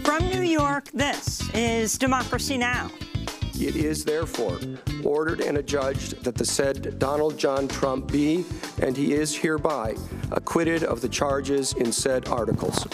From New York, this is Democracy Now! It is, therefore, ordered and adjudged that the said Donald John Trump be, and he is hereby, acquitted of the charges in said articles.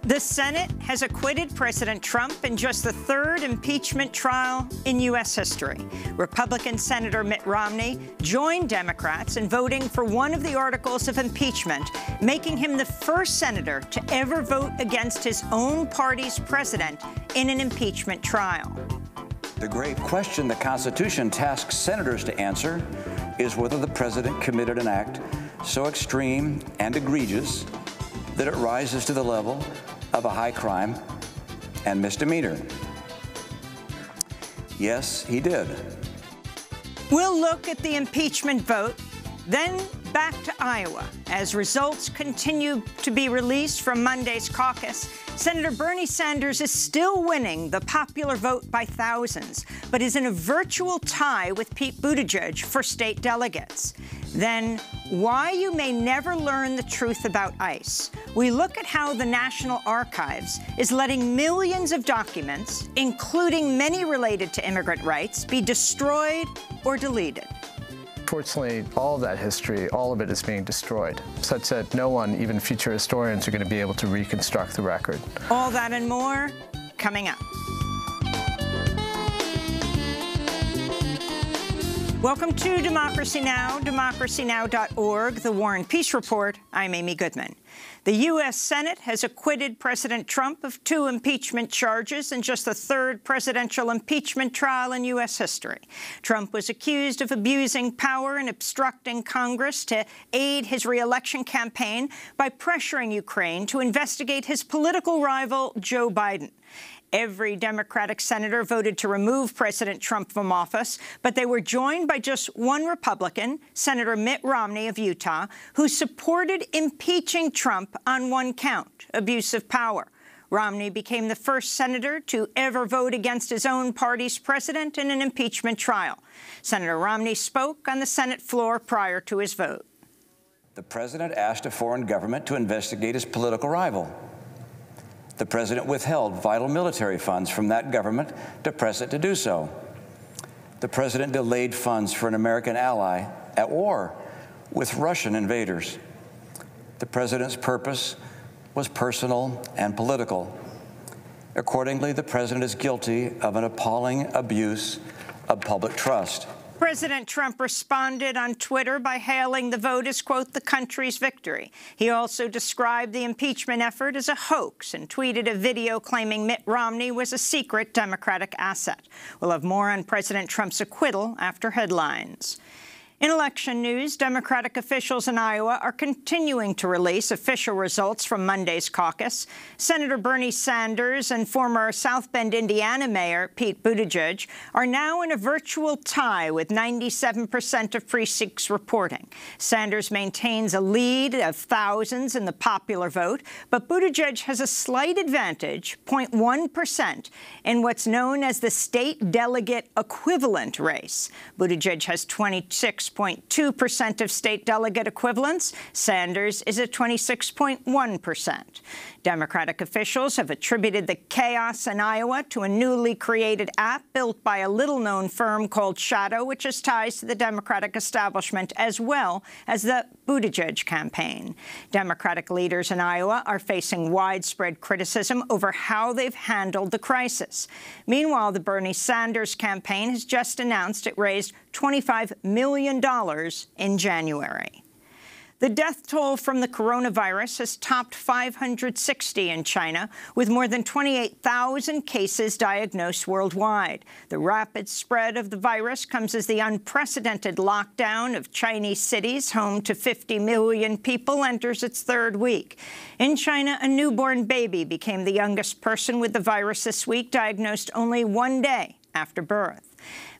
The Senate has acquitted President Trump in just the third impeachment trial in U.S. history. Republican Senator Mitt Romney joined Democrats in voting for one of the articles of impeachment, making him the first senator to ever vote against his own party's president in an impeachment trial. The great question the Constitution tasks senators to answer is whether the president committed an act so extreme and egregious that it rises to the level of a high crime and misdemeanor. Yes, he did. We'll look at the impeachment vote, then back to Iowa. As results continue to be released from Monday's caucus, Senator Bernie Sanders is still winning the popular vote by thousands, but is in a virtual tie with Pete Buttigieg for state delegates. Then, why you may never learn the truth about ICE. We look at how the National Archives is letting millions of documents, including many related to immigrant rights, be destroyed or deleted. Fortunately, all of that history, all of it is being destroyed, such that no one, even future historians, are going to be able to reconstruct the record. All that and more coming up. Welcome to Democracy Now!, democracynow.org, The War and Peace Report. I'm Amy Goodman. The U.S. Senate has acquitted President Trump of 2 impeachment charges in just the third presidential impeachment trial in U.S. history. Trump was accused of abusing power and obstructing Congress to aid his re-election campaign by pressuring Ukraine to investigate his political rival, Joe Biden. Every Democratic senator voted to remove President Trump from office, but they were joined by just one Republican, Senator Mitt Romney of Utah, who supported impeaching Trump on one count, abuse of power. Romney became the first senator to ever vote against his own party's president in an impeachment trial. Senator Romney spoke on the Senate floor prior to his vote. The president asked a foreign government to investigate his political rival. The president withheld vital military funds from that government to press it to do so. The president delayed funds for an American ally at war with Russian invaders. The president's purpose was personal and political. Accordingly, the president is guilty of an appalling abuse of public trust. President Trump responded on Twitter by hailing the vote as, quote, the country's victory. He also described the impeachment effort as a hoax and tweeted a video claiming Mitt Romney was a secret Democratic asset. We'll have more on President Trump's acquittal after headlines. In election news, Democratic officials in Iowa are continuing to release official results from Monday's caucus. Senator Bernie Sanders and former South Bend, Indiana Mayor Pete Buttigieg are now in a virtual tie with 97% of precincts reporting. Sanders maintains a lead of thousands in the popular vote, but Buttigieg has a slight advantage, 0.1%, in what's known as the state delegate equivalent race. Buttigieg has 26.2% of state delegate equivalents. Sanders is at 26.1%. Democratic officials have attributed the chaos in Iowa to a newly created app built by a little-known firm called Shadow, which has ties to the Democratic establishment as well as the Buttigieg campaign. Democratic leaders in Iowa are facing widespread criticism over how they've handled the crisis. Meanwhile, the Bernie Sanders campaign has just announced it raised $25 million in January. The death toll from the coronavirus has topped 560 in China, with more than 28,000 cases diagnosed worldwide. The rapid spread of the virus comes as the unprecedented lockdown of Chinese cities, home to 50 million people, enters its third week. In China, a newborn baby became the youngest person with the virus this week, diagnosed only 1 day after birth.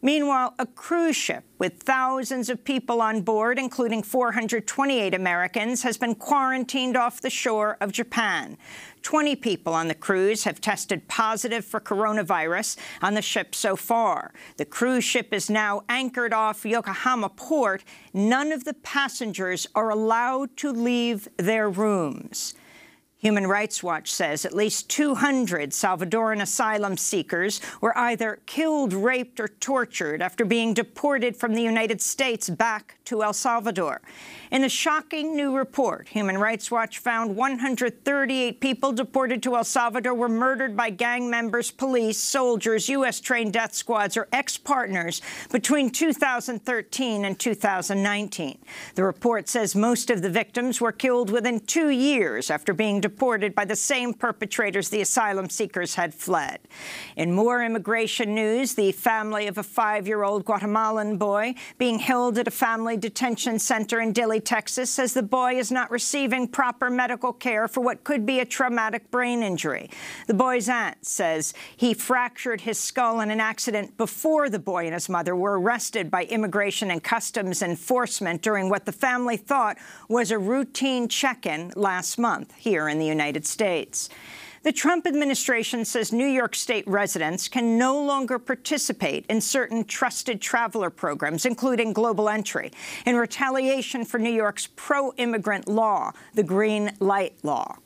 Meanwhile, a cruise ship with thousands of people on board, including 428 Americans, has been quarantined off the shore of Japan. 20 people on the cruise have tested positive for coronavirus on the ship so far. The cruise ship is now anchored off Yokohama port. None of the passengers are allowed to leave their rooms. Human Rights Watch says at least 200 Salvadoran asylum seekers were either killed, raped, or tortured after being deported from the United States back to El Salvador. In the shocking new report, Human Rights Watch found 138 people deported to El Salvador were murdered by gang members, police, soldiers, U.S.-trained death squads, or ex-partners between 2013 and 2019. The report says most of the victims were killed within 2 years after being deported by the same perpetrators the asylum seekers had fled. In more immigration news, the family of a 5-year-old Guatemalan boy being held at a family detention center in Dilley, Texas, says the boy is not receiving proper medical care for what could be a traumatic brain injury. The boy's aunt says he fractured his skull in an accident before the boy and his mother were arrested by Immigration and Customs Enforcement during what the family thought was a routine check-in last month here in the United States. The Trump administration says New York State residents can no longer participate in certain trusted traveler programs, including Global Entry, in retaliation for New York's pro-immigrant law, the Green Light Law.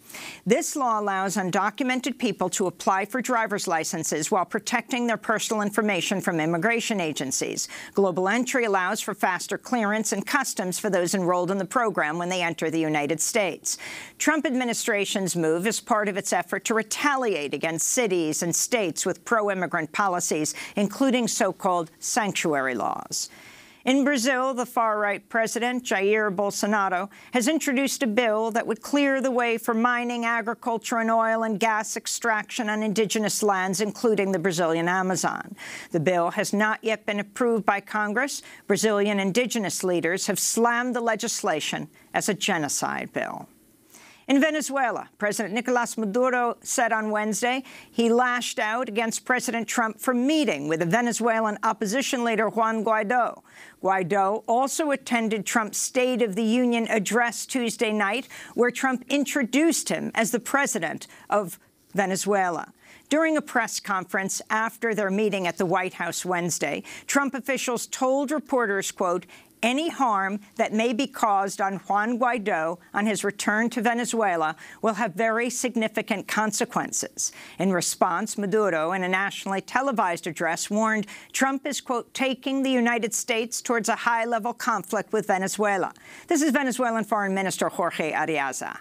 This law allows undocumented people to apply for driver's licenses while protecting their personal information from immigration agencies. Global Entry allows for faster clearance and customs for those enrolled in the program when they enter the United States. Trump administration's move is part of its effort to retaliate against cities and states with pro-immigrant policies, including so-called sanctuary laws. In Brazil, the far-right president, Jair Bolsonaro, has introduced a bill that would clear the way for mining, agriculture, and oil and gas extraction on indigenous lands, including the Brazilian Amazon. The bill has not yet been approved by Congress. Brazilian indigenous leaders have slammed the legislation as a genocide bill. In Venezuela, President Nicolás Maduro said on Wednesday he lashed out against President Trump for meeting with the Venezuelan opposition leader Juan Guaidó. Guaidó also attended Trump's State of the Union address Tuesday night, where Trump introduced him as the president of Venezuela. During a press conference after their meeting at the White House Wednesday, Trump officials told reporters, quote, "Any harm that may be caused on Juan Guaidó on his return to Venezuela will have very significant consequences." In response, Maduro, in a nationally televised address, warned Trump is, quote, "taking the United States towards a high-level conflict with Venezuela." This is Venezuelan Foreign Minister Jorge Ariaza.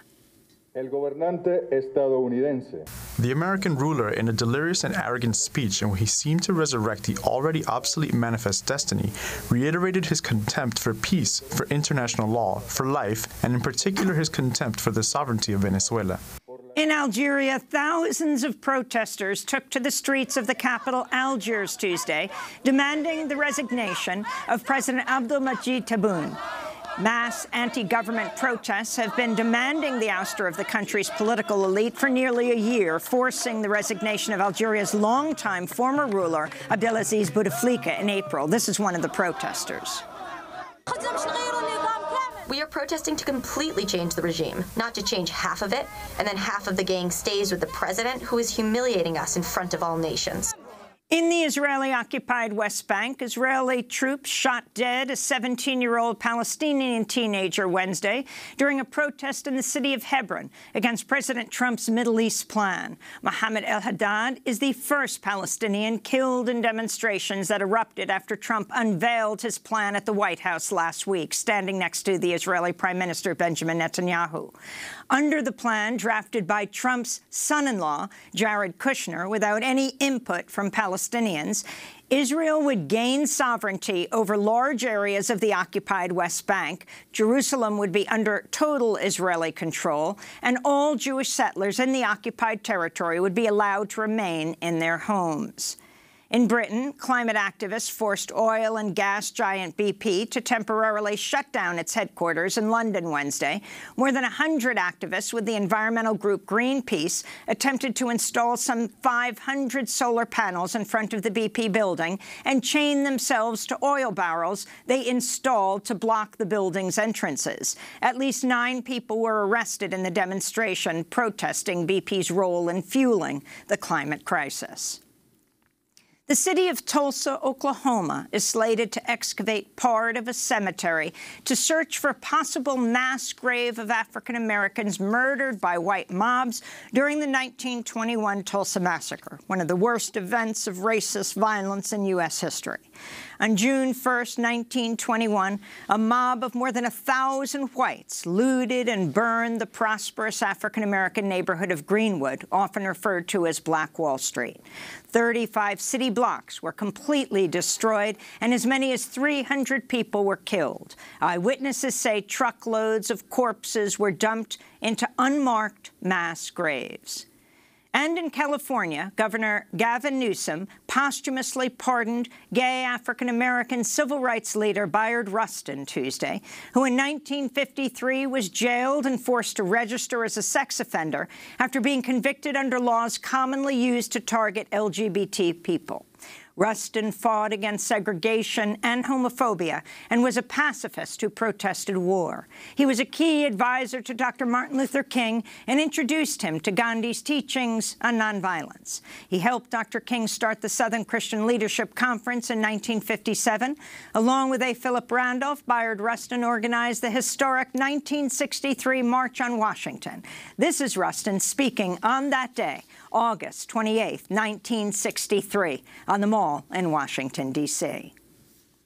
The American ruler, in a delirious and arrogant speech in which he seemed to resurrect the already obsolete Manifest Destiny, reiterated his contempt for peace, for international law, for life, and in particular his contempt for the sovereignty of Venezuela. In Algeria, thousands of protesters took to the streets of the capital, Algiers, Tuesday, demanding the resignation of President Abdelmadjid Tebboune. Mass anti-government protests have been demanding the ouster of the country's political elite for nearly a year, forcing the resignation of Algeria's longtime former ruler, Abdelaziz Bouteflika, in April. This is one of the protesters. We are protesting to completely change the regime, not to change half of it, and then half of the gang stays with the president, who is humiliating us in front of all nations. In the Israeli-occupied West Bank, Israeli troops shot dead a 17-year-old Palestinian teenager Wednesday during a protest in the city of Hebron against President Trump's Middle East plan. Mohammed El-Haddad is the first Palestinian killed in demonstrations that erupted after Trump unveiled his plan at the White House last week, standing next to the Israeli Prime Minister Benjamin Netanyahu. Under the plan drafted by Trump's son-in-law, Jared Kushner, without any input from Palestinians, Israel would gain sovereignty over large areas of the occupied West Bank. Jerusalem would be under total Israeli control, and all Jewish settlers in the occupied territory would be allowed to remain in their homes. In Britain, climate activists forced oil and gas giant BP to temporarily shut down its headquarters in London Wednesday. More than 100 activists with the environmental group Greenpeace attempted to install some 500 solar panels in front of the BP building and chain themselves to oil barrels they installed to block the building's entrances. At least 9 people were arrested in the demonstration protesting BP's role in fueling the climate crisis. The city of Tulsa, Oklahoma, is slated to excavate part of a cemetery to search for a possible mass grave of African Americans murdered by white mobs during the 1921 Tulsa Massacre, one of the worst events of racist violence in U.S. history. On June 1, 1921, a mob of more than 1,000 whites looted and burned the prosperous African-American neighborhood of Greenwood, often referred to as Black Wall Street. 35 city blocks were completely destroyed, and as many as 300 people were killed. Eyewitnesses say truckloads of corpses were dumped into unmarked mass graves. And in California, Governor Gavin Newsom posthumously pardoned gay African-American civil rights leader Bayard Rustin Tuesday, who in 1953 was jailed and forced to register as a sex offender after being convicted under laws commonly used to target LGBT people. Rustin fought against segregation and homophobia and was a pacifist who protested war. He was a key advisor to Dr. Martin Luther King and introduced him to Gandhi's teachings on nonviolence. He helped Dr. King start the Southern Christian Leadership Conference in 1957. Along with A. Philip Randolph, Bayard Rustin organized the historic 1963 March on Washington. This is Rustin speaking on that day, August 28, 1963, on the Mall in Washington, D.C.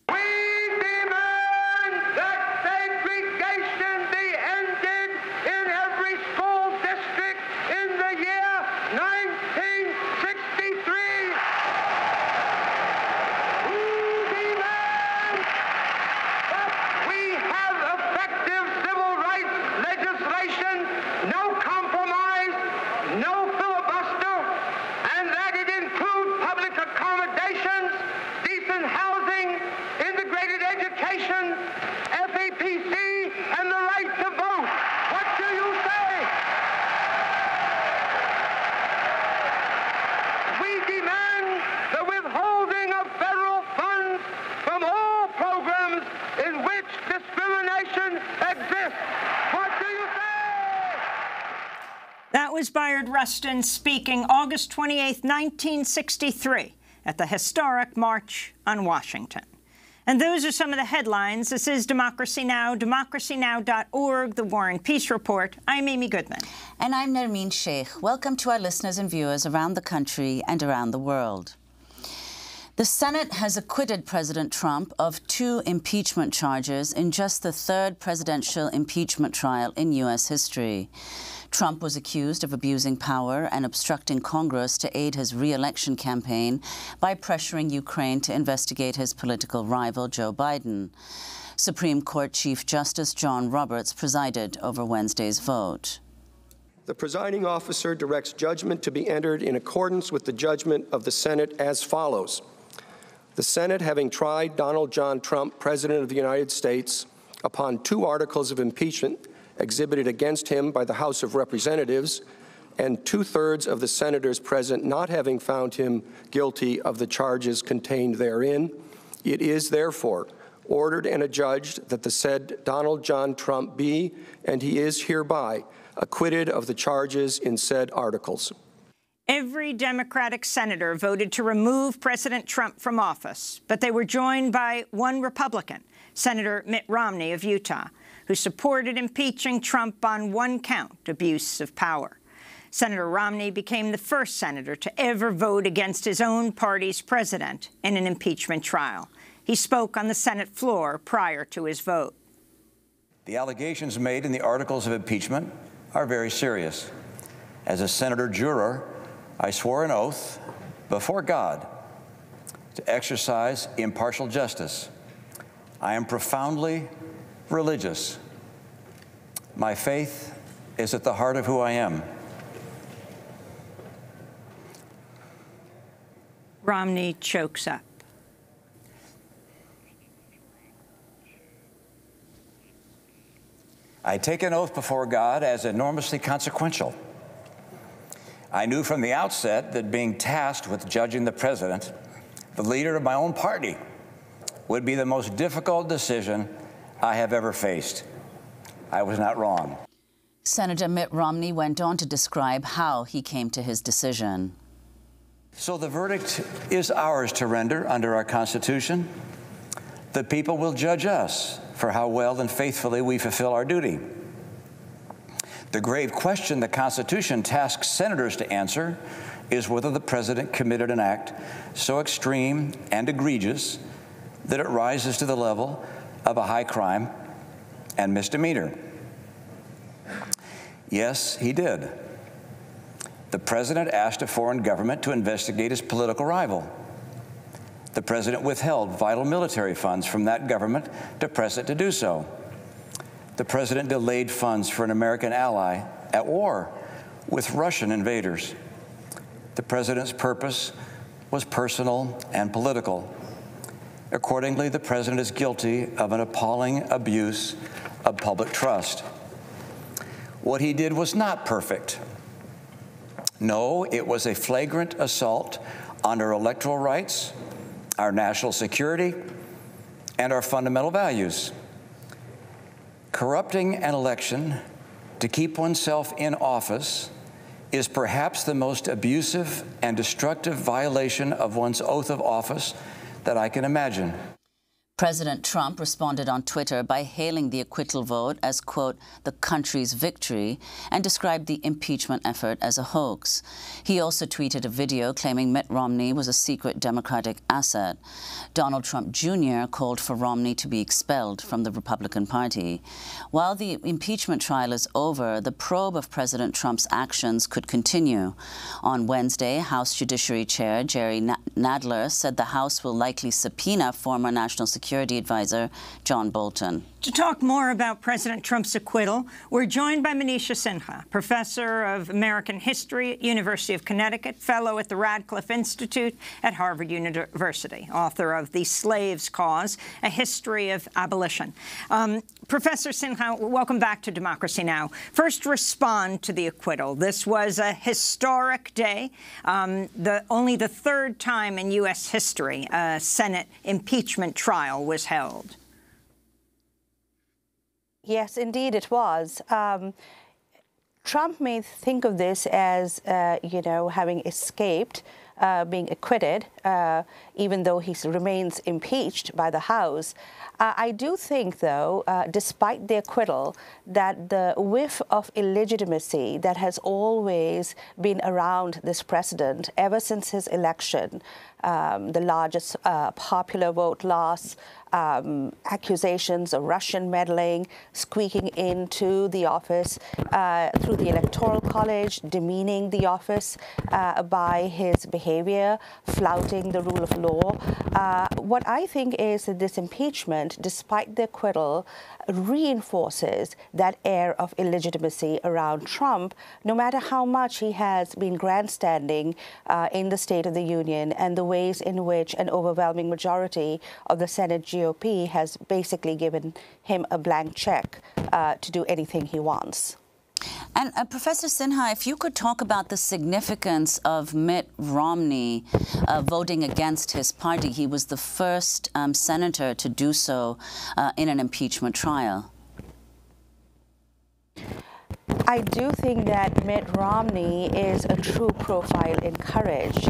We demand that segregation be ended in every school district in the year 1963. We demand that we have effective civil rights legislation, no compromise, no filibuster, and that it include public accommodations, decent housing, integrated education, FAPC, and the right to vote. What do you say? We demand the withholding of federal funds from all programs in which discrimination exists. What do you say? That was Bayard Rustin speaking August 28, 1963, at the historic March on Washington. And those are some of the headlines. This is Democracy Now!, democracynow.org, The War and Peace Report. I'm Amy Goodman. And I'm Nermeen Sheikh. Welcome to our listeners and viewers around the country and around the world. The Senate has acquitted President Trump of 2 impeachment charges in just the third presidential impeachment trial in U.S. history. Trump was accused of abusing power and obstructing Congress to aid his re-election campaign by pressuring Ukraine to investigate his political rival, Joe Biden. Supreme Court Chief Justice John Roberts presided over Wednesday's vote. The presiding officer directs judgment to be entered in accordance with the judgment of the Senate as follows. The Senate, having tried Donald John Trump, President of the United States, upon 2 articles of impeachment exhibited against him by the House of Representatives, and 2/3 of the senators present not having found him guilty of the charges contained therein, it is therefore ordered and adjudged that the said Donald John Trump be, and he is hereby, acquitted of the charges in said articles. Every Democratic senator voted to remove President Trump from office, but they were joined by one Republican, Senator Mitt Romney of Utah, who supported impeaching Trump on 1 count, abuse of power. Senator Romney became the first senator to ever vote against his own party's president in an impeachment trial. He spoke on the Senate floor prior to his vote. The allegations made in the articles of impeachment are very serious. As a senator juror, I swore an oath before God to exercise impartial justice. I am profoundly religious. My faith is at the heart of who I am. Romney chokes up. I take an oath before God as enormously consequential. I knew from the outset that being tasked with judging the president, the leader of my own party, would be the most difficult decision I have ever faced. I was not wrong. Senator Mitt Romney went on to describe how he came to his decision. So the verdict is ours to render under our Constitution. The people will judge us for how well and faithfully we fulfill our duty. The grave question the Constitution tasks senators to answer is whether the president committed an act so extreme and egregious that it rises to the level of a high crime and misdemeanor. Yes, he did. The president asked a foreign government to investigate his political rival. The president withheld vital military funds from that government to press it to do so. The president delayed funds for an American ally at war with Russian invaders. The president's purpose was personal and political. Accordingly, the president is guilty of an appalling abuse of public trust. What he did was not perfect. No, it was a flagrant assault on our electoral rights, our national security, and our fundamental values. Corrupting an election to keep oneself in office is perhaps the most abusive and destructive violation of one's oath of office that I can imagine. President Trump responded on Twitter by hailing the acquittal vote as, quote, the country's victory, and described the impeachment effort as a hoax. He also tweeted a video claiming Mitt Romney was a secret Democratic asset. Donald Trump Jr. called for Romney to be expelled from the Republican Party. While the impeachment trial is over, the probe of President Trump's actions could continue. On Wednesday, House Judiciary Chair Jerry Nadler said the House will likely subpoena former National Security Advisor John Bolton. To talk more about President Trump's acquittal, we're joined by Manisha Sinha, professor of American history at University of Connecticut, fellow at the Radcliffe Institute at Harvard University, author of The Slave's Cause, A History of Abolition. Professor Sinha, welcome back to Democracy Now! First, respond to the acquittal. This was a historic day, only the third time in U.S. history a Senate impeachment trial was held. Yes, indeed it was. Trump may think of this as, having escaped, being acquitted, even though he remains impeached by the House. I do think, though, despite the acquittal, that the whiff of illegitimacy that has always been around this president ever since his election, the largest popular vote loss, accusations of Russian meddling, squeaking into the office through the Electoral College, demeaning the office by his behavior, flouting the rule of law. What I think is that this impeachment, despite the acquittal, reinforces that air of illegitimacy around Trump, no matter how much he has been grandstanding in the State of the Union and the ways in which an overwhelming majority of the Senate GOP has basically given him a blank check to do anything he wants. And Professor Sinha, if you could talk about the significance of Mitt Romney voting against his party. He was the first senator to do so in an impeachment trial. I do think that Mitt Romney is a true profile in courage.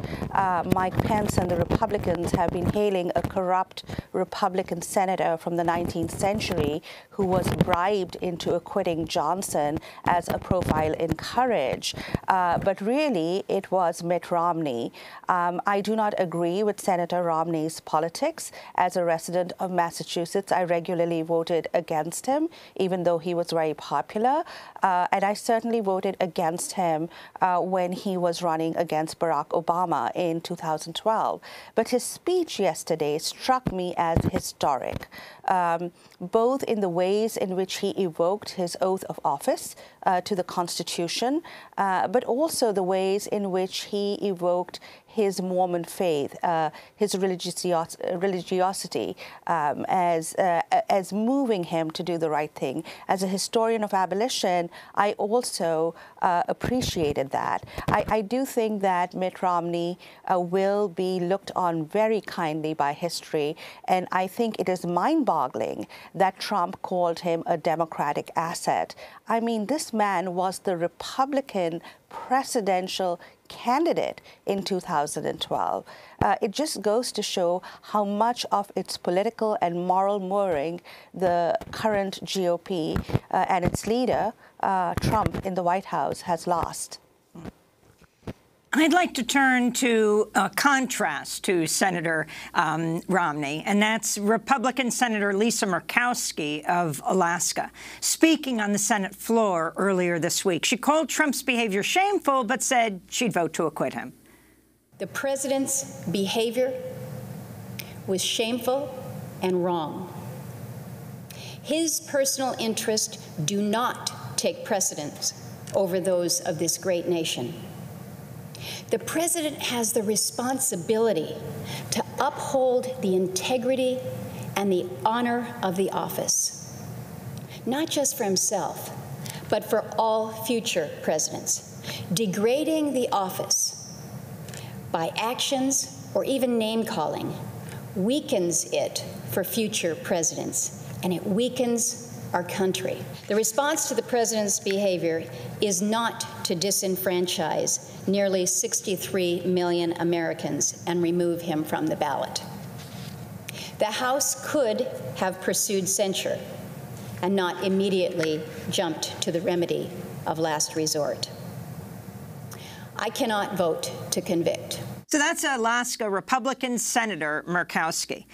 Mike Pence and the Republicans have been hailing a corrupt Republican senator from the 19th century who was bribed into acquitting Johnson as a profile in courage. But really, it was Mitt Romney. I do not agree with Senator Romney's politics. As a resident of Massachusetts, I regularly voted against him, even though he was very popular. And I certainly voted against him when he was running against Barack Obama in 2012. But his speech yesterday struck me as historic, both in the ways in which he evoked his oath of office to the Constitution, but also the ways in which he evoked his Mormon faith, his religiosity, as moving him to do the right thing. As a historian of abolition, I also appreciated that. I do think that Mitt Romney will be looked on very kindly by history, and I think it is mind-boggling that Trump called him a Democratic asset. I mean, this man was the Republican presidential candidate in 2012. It just goes to show how much of its political and moral mooring the current GOP and its leader, Trump, in the White House has lost. I'd like to turn to a contrast to Senator Romney, and that's Republican Senator Lisa Murkowski of Alaska. Speaking on the Senate floor earlier this week, she called Trump's behavior shameful, but said she'd vote to acquit him. The president's behavior was shameful and wrong. His personal interests do not take precedence over those of this great nation. The president has the responsibility to uphold the integrity and the honor of the office, not just for himself, but for all future presidents. Degrading the office by actions or even name-calling weakens it for future presidents, and it weakens our country. The response to the president's behavior is not to disenfranchise nearly 63 million Americans and remove him from the ballot. The House could have pursued censure and not immediately jumped to the remedy of last resort. I cannot vote to convict. So that's Alaska Republican Senator Murkowski.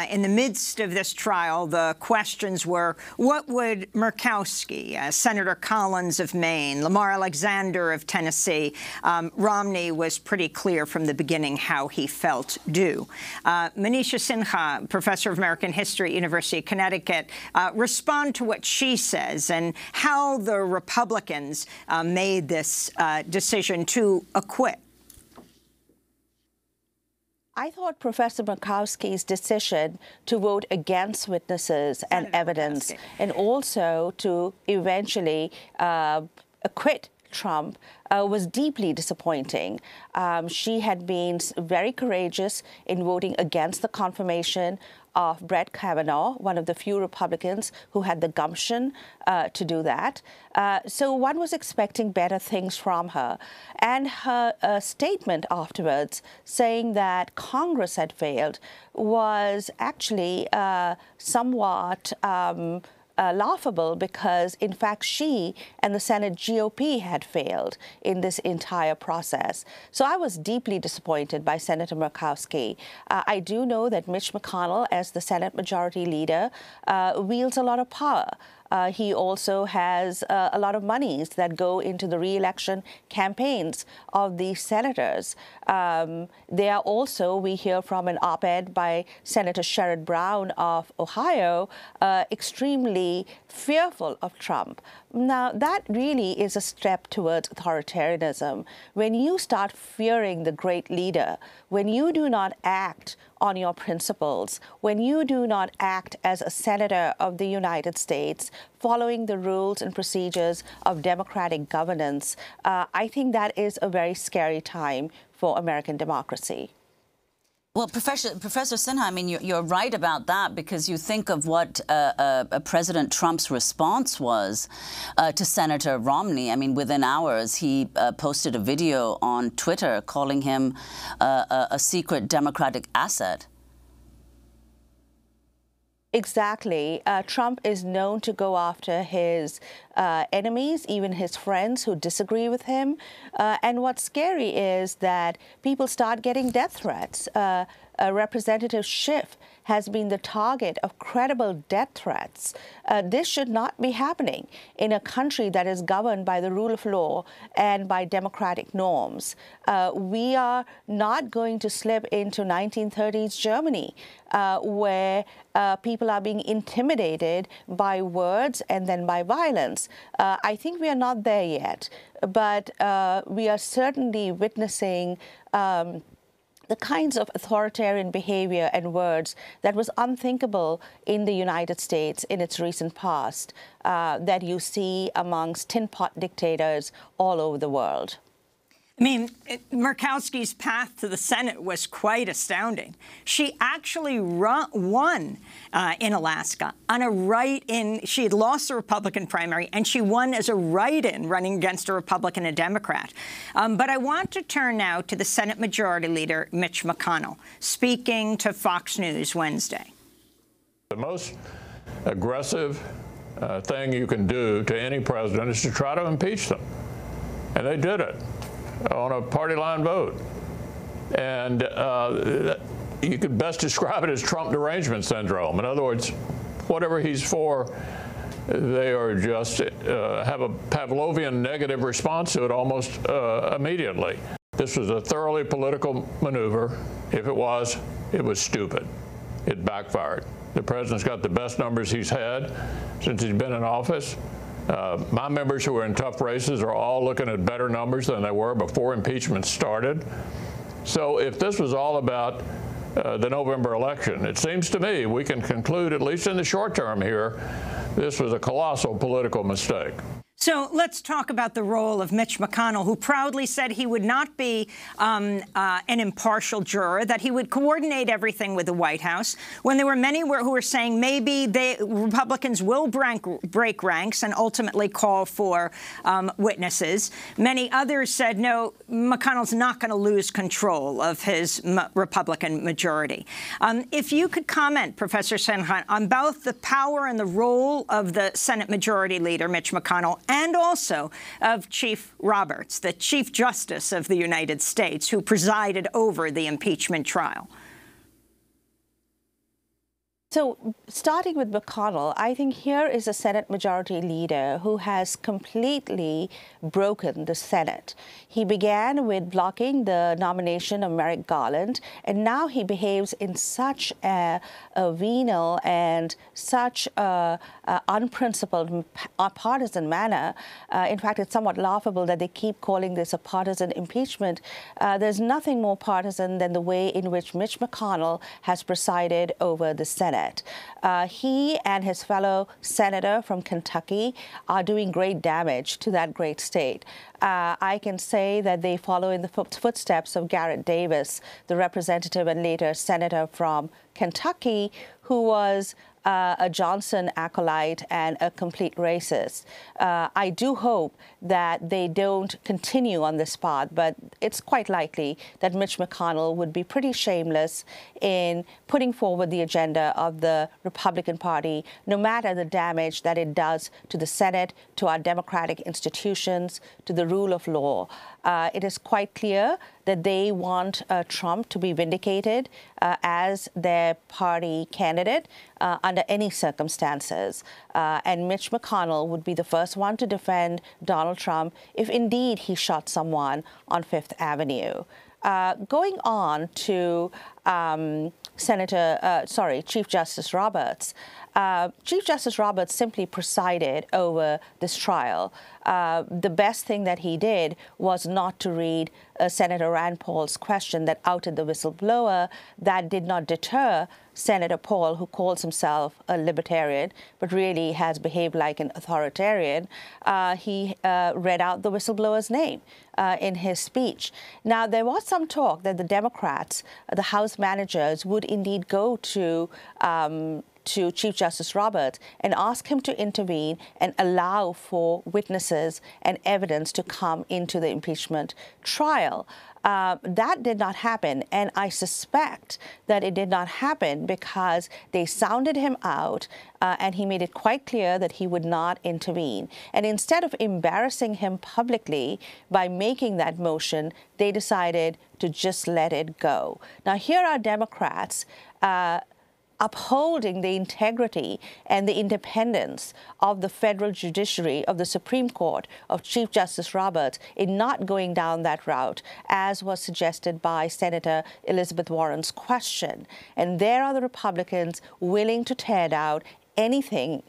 In the midst of this trial, the questions were, what would Murkowski, Senator Collins of Maine, Lamar Alexander of Tennessee, Romney was pretty clear from the beginning how he felt do. Manisha Sinha, professor of American history at University of Connecticut, respond to what she says and how the Republicans made this decision to acquit. I thought Professor Murkowski's decision to vote against witnesses and evidence and also to eventually acquit Trump was deeply disappointing. She had been very courageous in voting against the confirmation of Brett Kavanaugh, one of the few Republicans who had the gumption to do that. So one was expecting better things from her. And her statement afterwards saying that Congress had failed was actually somewhat laughable because, in fact, she and the Senate GOP had failed in this entire process. So I was deeply disappointed by Senator Murkowski. I do know that Mitch McConnell, as the Senate Majority Leader, wields a lot of power. He also has a lot of monies that go into the re-election campaigns of the senators. They are also, we hear from an op-ed by Senator Sherrod Brown of Ohio, extremely fearful of Trump. Now, that really is a step towards authoritarianism. When you start fearing the great leader, when you do not act on your principles, when you do not act as a senator of the United States, following the rules and procedures of democratic governance, I think that is a very scary time for American democracy. Well, Professor Sinha, I mean, you're right about that, because you think of what President Trump's response was to Senator Romney. I mean, within hours, he posted a video on Twitter calling him a secret Democratic asset. Exactly. Trump is known to go after his enemies, even his friends who disagree with him. And what's scary is that people start getting death threats. Representative Schiff has been the target of credible death threats. This should not be happening in a country that is governed by the rule of law and by democratic norms. We are not going to slip into 1930s Germany, where people are being intimidated by words and then by violence. I think we are not there yet, but we are certainly witnessing the kinds of authoritarian behavior and words that was unthinkable in the United States in its recent past, that you see amongst tin pot dictators all over the world. I mean, Murkowski's path to the Senate was quite astounding. She actually won in Alaska on a write-in. She had lost the Republican primary, and she won as a write-in running against a Republican and Democrat. But I want to turn now to the Senate Majority Leader, Mitch McConnell, speaking to Fox News Wednesday. The most aggressive thing you can do to any president is to try to impeach them. And they did it on a party line vote. And you could best describe it as Trump derangement syndrome. In other words, whatever he's for, they are just have a Pavlovian negative response to it almost immediately. This was a thoroughly political maneuver. If it was stupid. It backfired. The president's got the best numbers he's had since he's been in office. My members who are in tough races are all looking at better numbers than they were before impeachment started. So if this was all about the November election, it seems to me we can conclude, at least in the short term here, this was a colossal political mistake. So let's talk about the role of Mitch McConnell, who proudly said he would not be an impartial juror, that he would coordinate everything with the White House, when there were many who were saying maybe Republicans will break ranks and ultimately call for witnesses. Many others said, no, McConnell's not going to lose control of his Republican majority. If you could comment, Professor Senhan, on both the power and the role of the Senate Majority Leader, Mitch McConnell, and also of Chief Roberts, the Chief Justice of the United States, who presided over the impeachment trial. So starting with McConnell, I think here is a Senate Majority Leader who has completely broken the Senate. He began with blocking the nomination of Merrick Garland, and now he behaves in such a venal and such a unprincipled, partisan manner. In fact, it's somewhat laughable that they keep calling this a partisan impeachment. There's nothing more partisan than the way in which Mitch McConnell has presided over the Senate. He and his fellow senator from Kentucky are doing great damage to that great state. I can say that they follow in the footsteps of Garrett Davis, the representative and later senator from Kentucky, who was a Johnson acolyte and a complete racist. I do hope that they don't continue on this path, but it's quite likely that Mitch McConnell would be pretty shameless in putting forward the agenda of the Republican Party, no matter the damage that it does to the Senate, to our democratic institutions, to the rule of law. It is quite clear that they want Trump to be vindicated as their party candidate under any circumstances. And Mitch McConnell would be the first one to defend Donald Trump if indeed he shot someone on Fifth Avenue. Going on to Chief Justice Roberts. Chief Justice Roberts simply presided over this trial. The best thing that he did was not to read Senator Rand Paul's question that outed the whistleblower. That did not deter Senator Paul, who calls himself a libertarian, but really has behaved like an authoritarian. He read out the whistleblower's name in his speech. Now, there was some talk that the Democrats, the House managers, would indeed go to Chief Justice Roberts and ask him to intervene and allow for witnesses and evidence to come into the impeachment trial. That did not happen, and I suspect that it did not happen because they sounded him out and he made it quite clear that he would not intervene. And instead of embarrassing him publicly by making that motion, they decided to just let it go. Now, here are Democrats upholding the integrity and the independence of the federal judiciary, of the Supreme Court, of Chief Justice Roberts, in not going down that route, as was suggested by Senator Elizabeth Warren's question. And there are the Republicans willing to tear down anything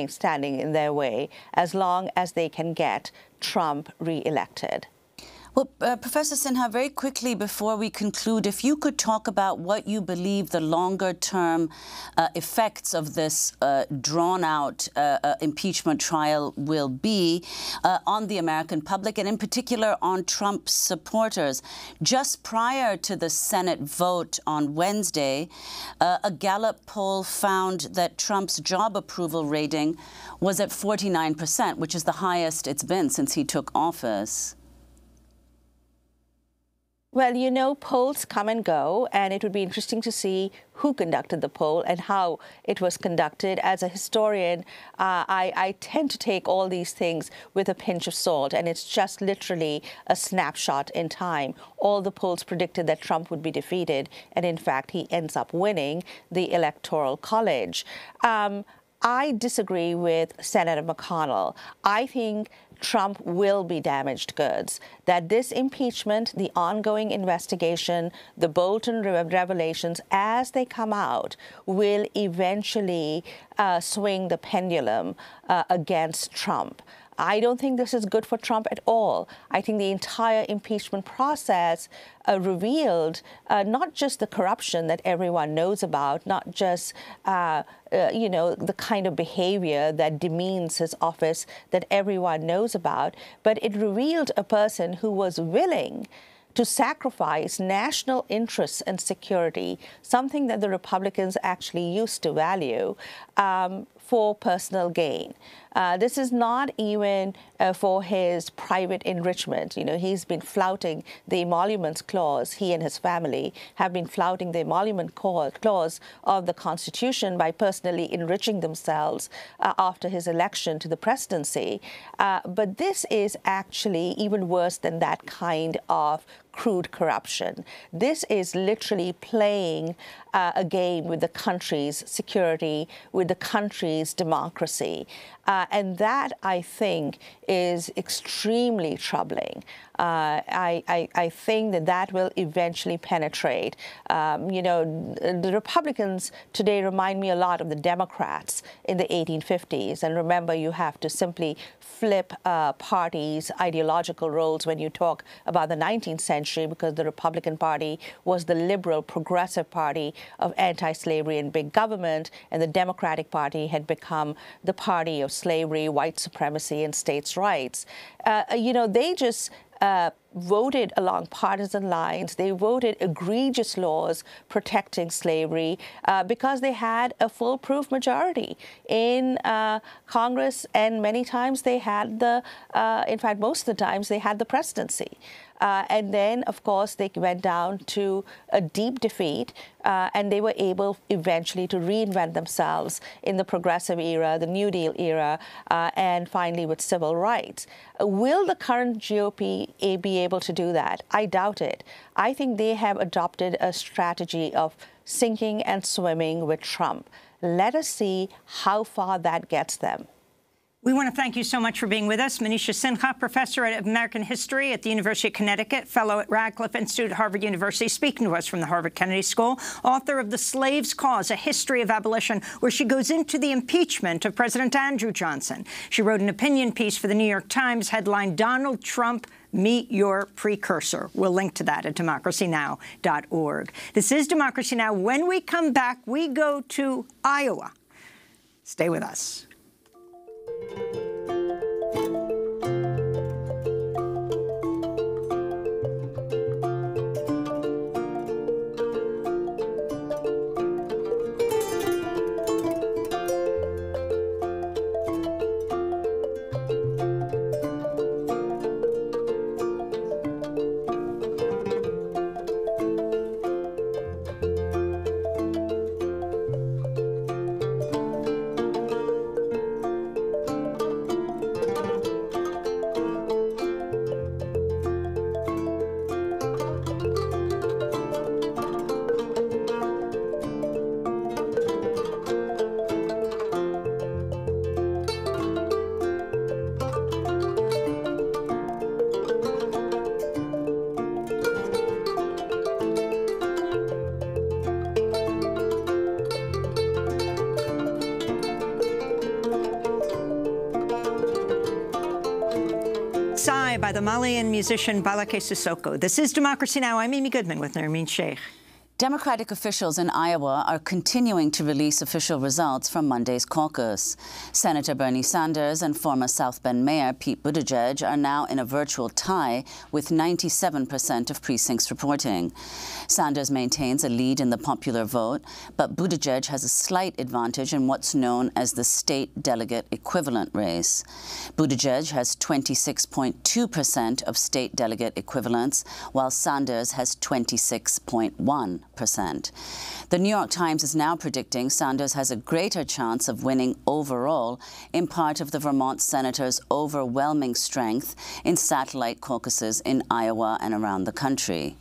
standing in their way, as long as they can get Trump reelected. Well, Professor Sinha, very quickly before we conclude, if you could talk about what you believe the longer-term effects of this drawn-out impeachment trial will be on the American public, and in particular on Trump's supporters. Just prior to the Senate vote on Wednesday, a Gallup poll found that Trump's job approval rating was at 49%, which is the highest it's been since he took office. Well, you know, polls come and go, and it would be interesting to see who conducted the poll and how it was conducted. As a historian, I tend to take all these things with a pinch of salt, and it's just literally a snapshot in time. All the polls predicted that Trump would be defeated, and in fact, he ends up winning the Electoral College. I disagree with Senator McConnell. I think Trump will be damaged goods, that this impeachment, the ongoing investigation, the Bolton revelations, as they come out, will eventually swing the pendulum against Trump. I don't think this is good for Trump at all. I think the entire impeachment process revealed not just the corruption that everyone knows about, not just, you know, the kind of behavior that demeans his office that everyone knows about, but it revealed a person who was willing to sacrifice national interests and security, something that the Republicans actually used to value, for personal gain. This is not even for his private enrichment. You know, he's been flouting the emoluments clause. He and his family have been flouting the emolument clause of the Constitution by personally enriching themselves after his election to the presidency. But this is actually even worse than that kind of crude corruption. This is literally playing a game with the country's security, with the country's democracy. And that, I think, is extremely troubling. I think that that will eventually penetrate. You know, the Republicans today remind me a lot of the Democrats in the 1850s. And remember, you have to simply flip parties' ideological roles when you talk about the 19th century, because the Republican Party was the liberal, progressive party of anti-slavery and big government, and the Democratic Party had become the party of slavery, white supremacy, and states' rights. You know, they just voted along partisan lines. They voted egregious laws protecting slavery because they had a foolproof majority in Congress, and many times they had the, in fact, most of the times they had the presidency. And then, of course, they went down to a deep defeat, and they were able eventually to reinvent themselves in the progressive era, the New Deal era, and finally with civil rights. Will the current GOP be able to do that? I doubt it. I think they have adopted a strategy of sinking and swimming with Trump. Let us see how far that gets them. We want to thank you so much for being with us. Manisha Sinha, professor of American history at the University of Connecticut, fellow at Radcliffe Institute at Harvard University, speaking to us from the Harvard Kennedy School, author of The Slave's Cause, A History of Abolition, where she goes into the impeachment of President Andrew Johnson. She wrote an opinion piece for the New York Times headlined, "Donald Trump, Meet Your Precursor." We'll link to that at democracynow.org. This is Democracy Now! When we come back, we go to Iowa. Stay with us. Goodbye by the Malian musician Balake Sissoko. This is Democracy Now! I'm Amy Goodman with Nermeen Sheikh. Democratic officials in Iowa are continuing to release official results from Monday's caucus. Senator Bernie Sanders and former South Bend Mayor Pete Buttigieg are now in a virtual tie with 97% of precincts reporting. Sanders maintains a lead in the popular vote, but Buttigieg has a slight advantage in what's known as the state delegate equivalent race. Buttigieg has 26.2% of state delegate equivalents, while Sanders has 26.1%. The New York Times is now predicting Sanders has a greater chance of winning overall, in part of the Vermont senator's overwhelming strength in satellite caucuses in Iowa and around the country.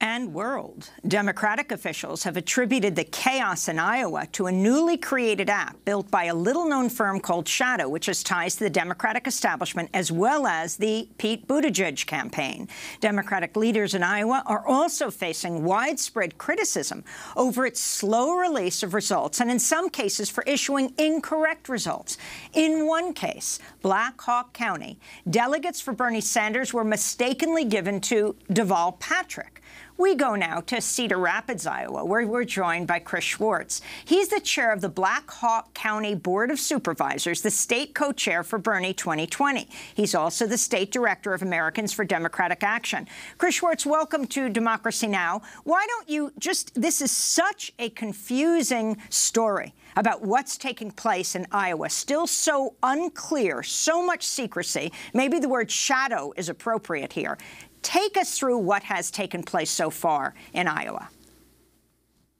And world. Democratic officials have attributed the chaos in Iowa to a newly created app built by a little-known firm called Shadow, which has ties to the Democratic establishment as well as the Pete Buttigieg campaign. Democratic leaders in Iowa are also facing widespread criticism over its slow release of results and, in some cases, for issuing incorrect results. In one case, Black Hawk County, delegates for Bernie Sanders were mistakenly given to Deval Patrick. We go now to Cedar Rapids, Iowa, where we're joined by Chris Schwartz. He's the chair of the Black Hawk County Board of Supervisors, the state co-chair for Bernie 2020. He's also the state director of Americans for Democratic Action. Chris Schwartz, welcome to Democracy Now! Why don't you this is such a confusing story about what's taking place in Iowa, still so unclear, so much secrecy. Maybe the word shadow is appropriate here. Take us through what has taken place so far in Iowa.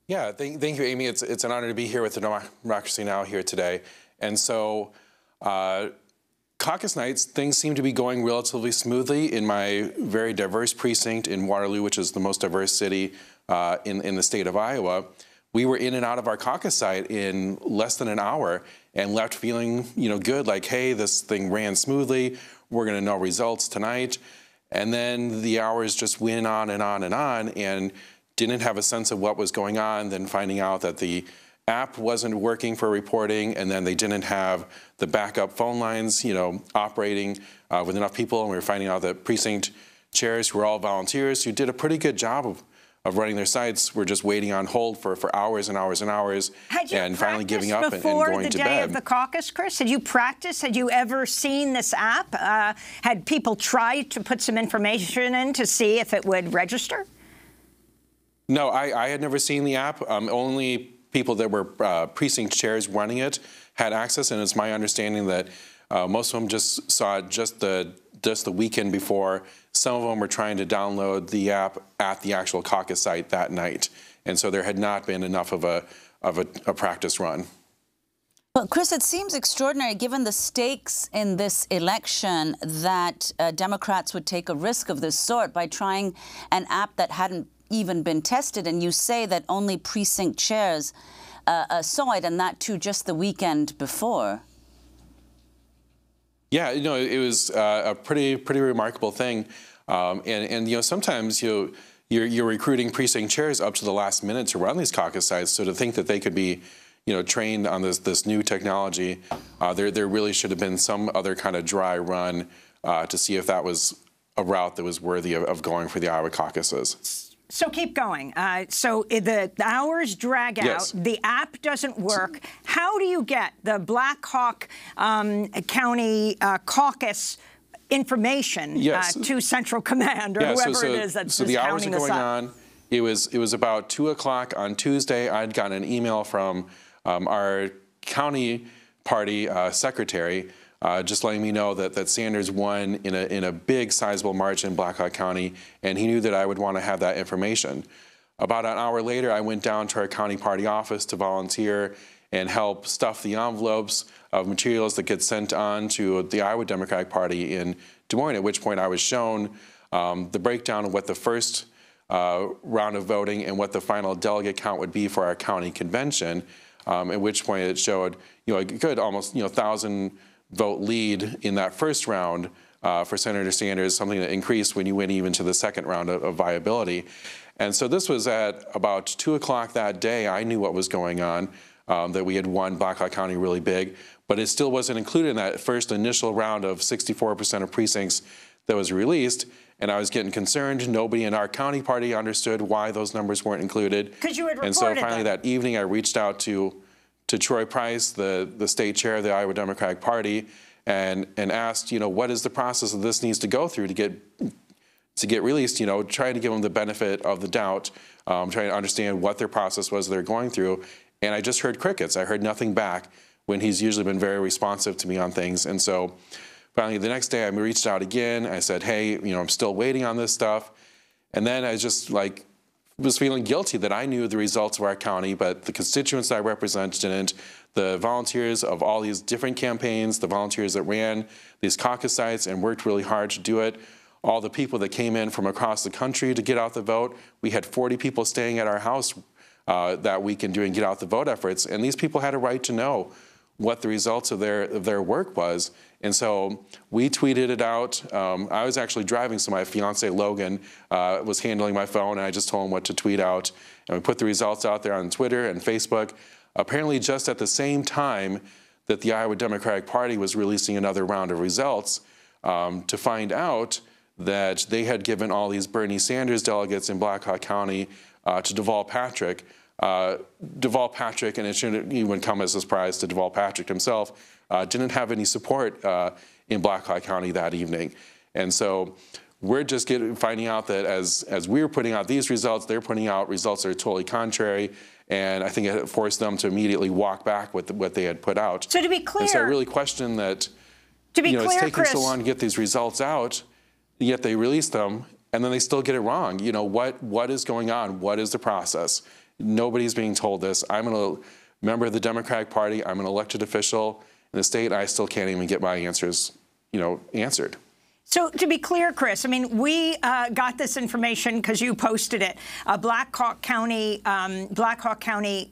Yeah, thank you, Amy. It's an honor to be here with the Democracy Now! Here today. And so caucus nights, things seem to be going relatively smoothly in my very diverse precinct in Waterloo, which is the most diverse city in the state of Iowa. We were in and out of our caucus site in less than an hour and left feeling, good, like, hey, this thing ran smoothly. We're going to know results tonight. And then the hours just went on and on and on, and didn't have a sense of what was going on, then finding out that the app wasn't working for reporting, and then they didn't have the backup phone lines, operating with enough people, and we were finding out that precinct chairs, who were all volunteers, who did a pretty good job of running their sites, were just waiting on hold for hours and hours and hours, and finally giving up and going to bed. Before the day of the caucus, Chris? Had you practiced? Had you ever seen this app? Had people tried to put some information in to see if it would register? No, I had never seen the app. Only people that were precinct chairs running it had access, and it's my understanding that most of them just saw it just the weekend before. Some of them were trying to download the app at the actual caucus site that night, and so there had not been enough of a practice run. But Chris, it seems extraordinary, given the stakes in this election, that Democrats would take a risk of this sort by trying an app that hadn't even been tested, and you say that only precinct chairs saw it, and that too just the weekend before. Yeah, it was a pretty remarkable thing, and sometimes you're recruiting precinct chairs up to the last minute to run these caucus sites. So to think that they could be, trained on this new technology, there really should have been some other kind of dry run to see if that was a route that was worthy of going for the Iowa caucuses. So keep going. So the hours drag out. Yes. The app doesn't work. How do you get the Black Hawk County caucus information to Central Command or whoever it is that's so the hours counting are this going up? on. It was about 2 o'clock on Tuesday. I'd gotten an email from our county party secretary just letting me know that Sanders won in a big, sizable margin in Black Hawk County, and he knew that I would want to have that information. About an hour later, I went down to our county party office to volunteer and help stuff the envelopes of materials that get sent on to the Iowa Democratic Party in Des Moines, at which point I was shown the breakdown of what the first round of voting and what the final delegate count would be for our county convention, at which point it showed a good almost 1,000 vote lead in that first round for Senator Sanders, something that increased when you went even to the second round of viability. And so this was at about 2 o'clock that day. I knew what was going on, that we had won Black Hawk County really big, but it still wasn't included in that first initial round of 64% of precincts that was released, and I was getting concerned. Nobody in our county party understood why those numbers weren't included. Because you had reported And so finally them. that evening, I reached out to Troy Price, the state chair of the Iowa Democratic Party, and asked, what is the process that this needs to go through to get released, trying to give them the benefit of the doubt, trying to understand what their process was they're going through. And I just heard crickets. I heard nothing back when he's usually been very responsive to me on things. And so finally the next day I reached out again. I said, hey, I'm still waiting on this stuff. And then I just was feeling guilty that I knew the results of our county, but the constituents I represent didn't. The volunteers of all these different campaigns, the volunteers that ran these caucus sites and worked really hard to do it, all the people that came in from across the country to get out the vote. We had 40 people staying at our house that weekend doing get out the vote efforts, and these people had a right to know what the results of their work was. And so we tweeted it out. I was actually driving, so my fiance Logan was handling my phone, and I just told him what to tweet out. And we put the results out there on Twitter and Facebook. Apparently just at the same time that the Iowa Democratic Party was releasing another round of results, to find out that they had given all these Bernie Sanders delegates in Black Hawk County to Deval Patrick. Deval Patrick, and it shouldn't even come as a surprise to Deval Patrick himself, didn't have any support in Black Hawk County that evening. And so we're just finding out that as we were putting out these results, they're putting out results that are totally contrary. And I think it forced them to immediately walk back with what they had put out. So to be clear, and so I really question that. To be clear, it's taking Chris, so long to get these results out, yet they release them, and then they still get it wrong. What is going on? What is the process? Nobody's being told this. I'm a member of the Democratic Party. I'm an elected official in the state. I still can't even get my answers, answered. So to be clear, Chris, I mean, we got this information because you posted it. Black Hawk County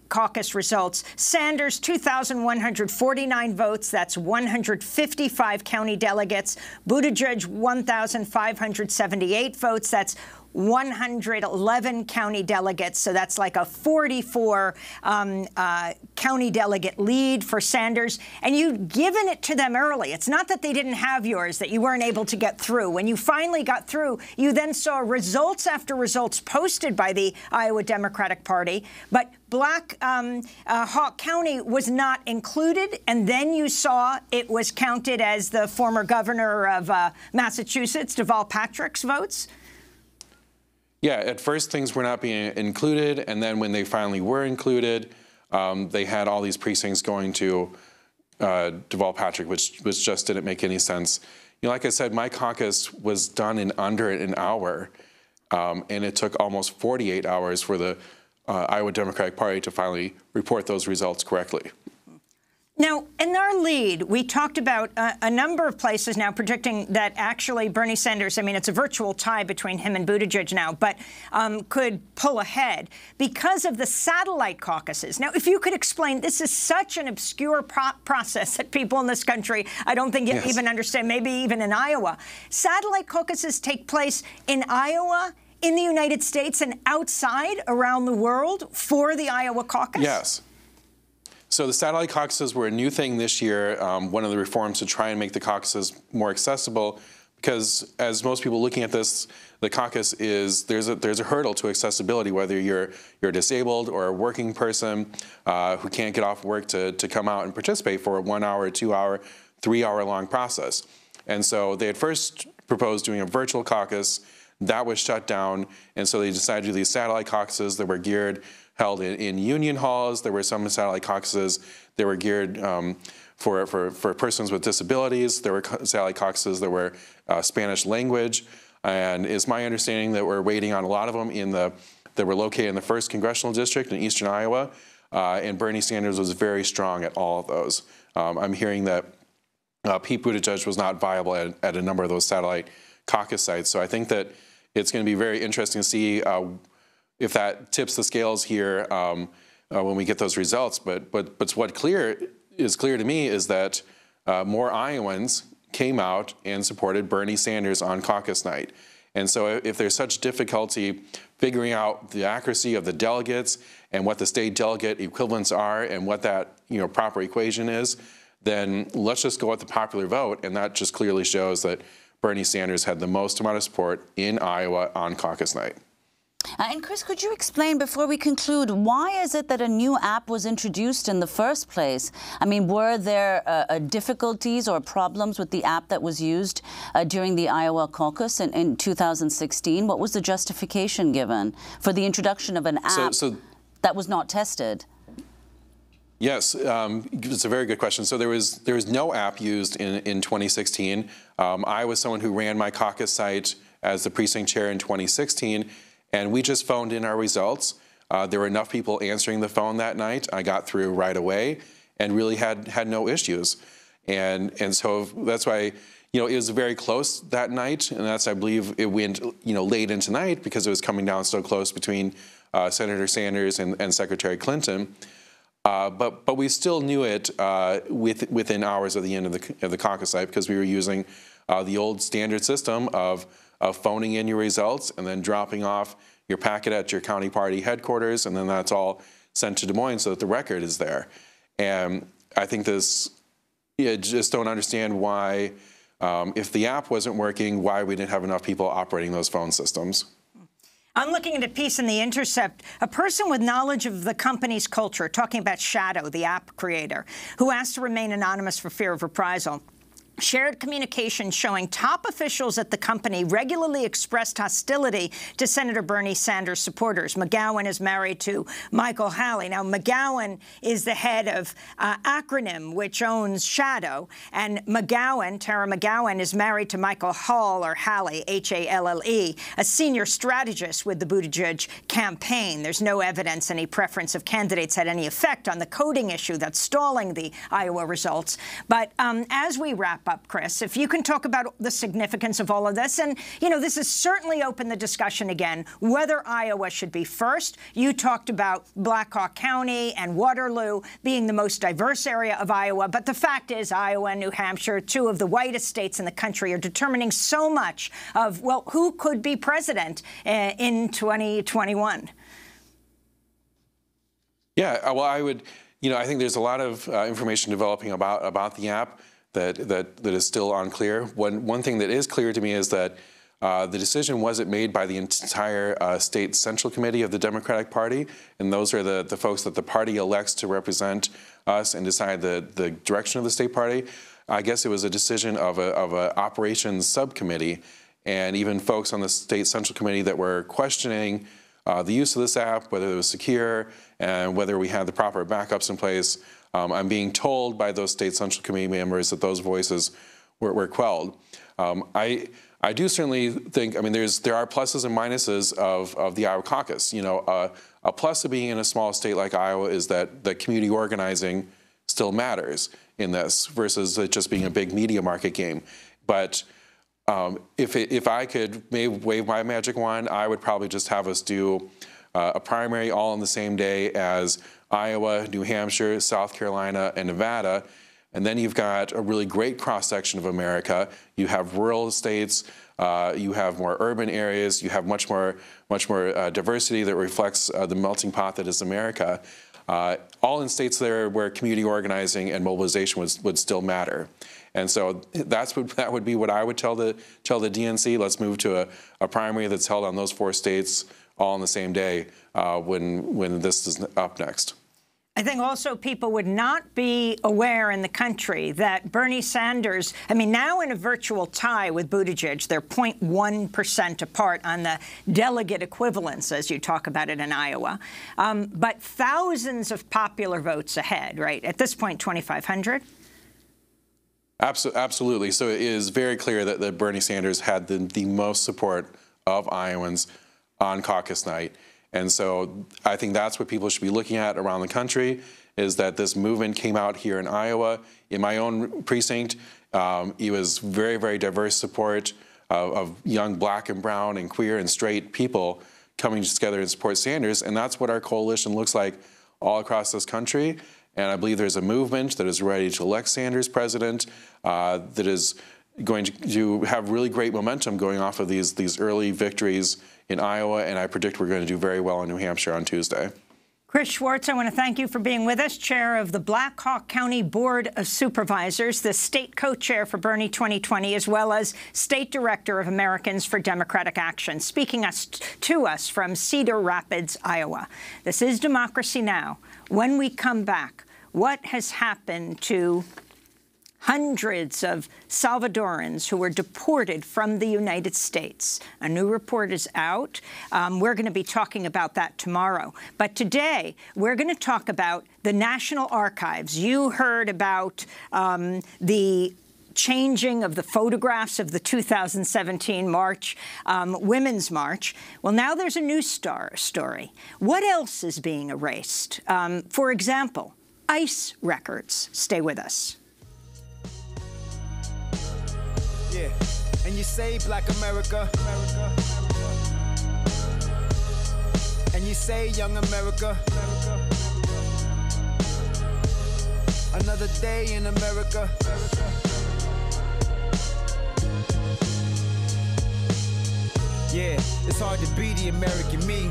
caucus results. Sanders, 2,149 votes. That's 155 county delegates. Buttigieg, 1,578 votes. That's 111 county delegates, so that's like a 44 county delegate lead for Sanders. And you'd given it to them early. It's not that they didn't have yours, that you weren't able to get through. When you finally got through, you then saw results after results posted by the Iowa Democratic Party, but Black Hawk County was not included, and then you saw it was counted as the former governor of Massachusetts, Deval Patrick's votes. Yeah, at first things were not being included, and then when they finally were included, they had all these precincts going to Deval Patrick, which just didn't make any sense. Like I said, my caucus was done in under an hour, and it took almost 48 hours for the Iowa Democratic Party to finally report those results correctly. Now, in our lead, we talked about a number of places now predicting that actually Bernie Sanders, I mean, it's a virtual tie between him and Buttigieg now, but could pull ahead because of the satellite caucuses. Now, if you could explain, this is such an obscure process that people in this country, I don't think even understand, maybe even in Iowa. Satellite caucuses take place in Iowa, in the United States, and outside around the world for the Iowa caucus? Yes. So the satellite caucuses were a new thing this year, one of the reforms to try and make the caucuses more accessible, because as most people looking at this, the caucus is, there's a hurdle to accessibility, whether you're disabled or a working person who can't get off work to come out and participate for a 1 hour, 2 hour, 3 hour long process. And so they had first proposed doing a virtual caucus. That was shut down, and so they decided to do these satellite caucuses that were held in union halls. There were some satellite caucuses that were geared for persons with disabilities. There were satellite caucuses that were Spanish language, and it's my understanding that we're waiting on a lot of them that were located in the 1st Congressional District in eastern Iowa, and Bernie Sanders was very strong at all of those. I'm hearing that Pete Buttigieg was not viable at a number of those satellite caucus sites, so I think that it's going to be very interesting to see if that tips the scales here when we get those results. But what is clear to me is that more Iowans came out and supported Bernie Sanders on caucus night. And so if there's such difficulty figuring out the accuracy of the delegates and what the state delegate equivalents are and what that proper equation is, then let's just go with the popular vote. And that just clearly shows that Bernie Sanders had the most amount of support in Iowa on caucus night. And Chris, could you explain, before we conclude, why is it that a new app was introduced in the first place? I mean, were there difficulties or problems with the app that was used during the Iowa caucus in 2016? What was the justification given for the introduction of an app that was not tested? Yes, it's a very good question. So there was no app used in 2016. I was someone who ran my caucus site as the precinct chair in 2016, and we just phoned in our results. There were enough people answering the phone that night. I got through right away and really had no issues. And so that's why, it was very close that night, and that's, I believe, it went, late into night because it was coming down so close between Senator Sanders and Secretary Clinton. But we still knew it within hours of the end of the caucus site, because we were using the old standard system of phoning in your results and then dropping off your packet at your county party headquarters, and then that's all sent to Des Moines so that the record is there. And I think just don't understand why, if the app wasn't working, why we didn't have enough people operating those phone systems. I'm looking at a piece in The Intercept, a person with knowledge of the company's culture, talking about Shadow, the app creator, who asked to remain anonymous for fear of reprisal, shared communications showing top officials at the company regularly expressed hostility to Senator Bernie Sanders supporters. McGowan is married to Michael Halley. Now, McGowan is the head of Acronym, which owns Shadow, and Tara McGowan, is married to Michael Hall, or Halley, H-A-L-L-E, a senior strategist with the Buttigieg campaign. There's no evidence any preference of candidates had any effect on the coding issue that's stalling the Iowa results. But as we wrap up, Chris, if you can talk about the significance of all of this. And, this has certainly opened the discussion again, whether Iowa should be first. You talked about Black Hawk County and Waterloo being the most diverse area of Iowa. But the fact is, Iowa and New Hampshire, two of the whitest states in the country, are determining so much of, well, who could be president in 2021. Yeah, well, I think there's a lot of information developing about the app that is still unclear. One thing that is clear to me is that the decision wasn't made by the entire state central committee of the Democratic Party, and those are the folks that the party elects to represent us and decide the direction of the state party. I guess it was a decision of a operations subcommittee, and even folks on the state central committee that were questioning the use of this app, whether it was secure, and whether we had the proper backups in place. I'm being told by those state central committee members that those voices were quelled. I do certainly think, there are pluses and minuses of the Iowa caucus. A plus of being in a small state like Iowa is that the community organizing still matters in this versus it just being a big media market game. But if I could wave my magic wand, I would probably just have us do a primary all on the same day as Iowa, New Hampshire, South Carolina, and Nevada. And then you've got a really great cross-section of America. You have rural states, you have more urban areas, you have much more diversity that reflects the melting pot that is America. All in states there where community organizing and mobilization would still matter. And so that would be what I would tell the DNC. Let's move to a primary that's held on those 4 states all on the same day when this is up next. I think also people would not be aware in the country that Bernie Sanders, now in a virtual tie with Buttigieg, they're 0.1% apart on the delegate equivalence, as you talk about it in Iowa, but thousands of popular votes ahead, right? At this point, 2,500? Absolutely. So it is very clear that Bernie Sanders had the most support of Iowans on caucus night. And so I think that's what people should be looking at around the country, is that this movement came out here in Iowa. In my own precinct, it was very, very diverse support of young Black and brown and queer and straight people coming together to support Sanders. And that's what our coalition looks like all across this country. And I believe there's a movement that is ready to elect Sanders president, that is going to have really great momentum going off of these early victories in Iowa, and I predict we're going to do very well in New Hampshire on Tuesday. Chris Schwartz, I want to thank you for being with us, chair of the Black Hawk County Board of Supervisors, the state co-chair for Bernie 2020, as well as state director of Americans for Democratic Action, speaking to us from Cedar Rapids, Iowa. This is Democracy Now! When we come back, what has happened to hundreds of Salvadorans who were deported from the United States? A new report is out. We're going to be talking about that tomorrow. But today, we're going to talk about the National Archives. You heard about the changing of the photographs of the 2017 March, Women's March. Well, now there's a new story. What else is being erased? For example, ICE records. Stay with us. Yeah, and you say Black America, and you say Young America, another day in America. Yeah, it's hard to be the American me.